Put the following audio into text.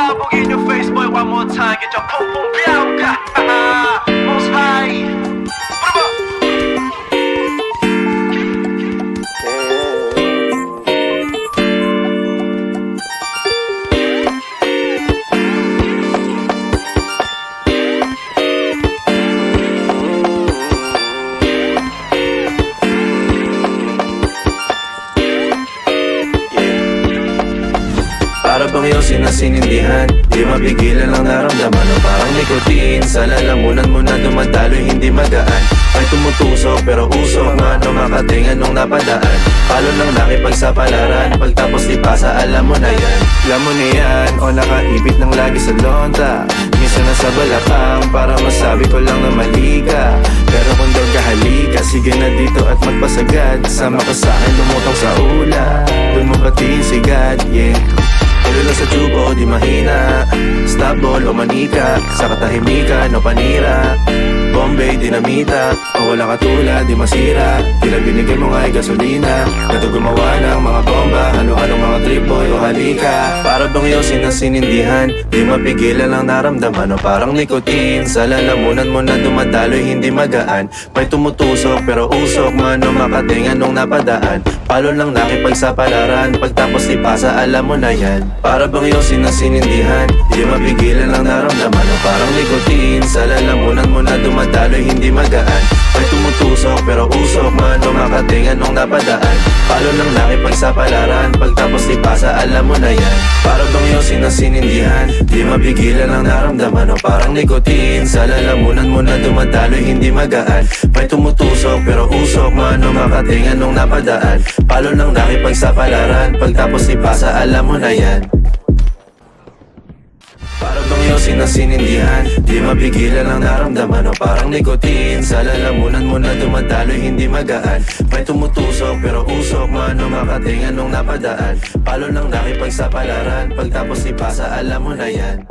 pasabog in your face, boy, one more time. Get your pum pum biauka. Most high. Para bang iyong sinasinindihan, di mapigilan ang naramdaman o parang nikotin. Sa lalamunan mo na dumadaloy, hindi magaan. May tumutusok pero usok, mano makatingan nung napadaan. Palo lang nakipagsapalaran, pagtapos di pasa, alam mo na yan. Alam mo na yan, o nakaibit ng lagi sa lonta. Minsan nasa balakang, para masabi ko lang na mali ka. Pero kung daw kahalika, sige na dito at magpasagad. Sama ka sa'kin, lumutang sa ula, dun mo batiin si God, yeah. Tulala sa tubo, di mahina. Stop ball o manika, sa katahimikan o panira. Bombay, dinamita, o walang katulad, di masira. Tila binigay mo nga'y gasolina. Gato gumawa ng mga bomba, halo-halong mga trip boy o halika. Para bang iyong sinasinindihan, di mapigilan ang naramdaman o parang nikotin. Sa lalamunan mo na dumadaloy, hindi magaan. May tumutusok pero usok, mano makatingan nung napadaan. Palo lang nakipagsapalaran, pagtapos ipasa, alam mo na yan. Para bang iyong sinasinindihan, di mapigilan ang naramdaman o parang nikotin. Sa lalamunan mo na dumadaloy, hindi magaan. May tumutusok pero usok, mano makatingan nung napadaan. Palo lang nakipagsapalaran, pagtapos ipasa, alam mo na yan. Para bang iyong sinasinindihan, di mapigilan ang naramdaman o parang nikotin. Sa lalamunan mo na dumadaloy, hindi magaan. May tumutusok pero usok, mano makatingan nung napadaan. Palo lang nakipagsapalaran, pagtapos ipasa, alam mo na yan. Para bang iyong sinasinindihan, di mapigilan ang naramdaman o parang nikotin. Sa lalamunan mo na dumadaloy, hindi magaan. May tumutusok pero usok, mano makatingan nung napadaan. Palo lang nakipagsapalaran, pagtapos ipasa, alam mo na yan.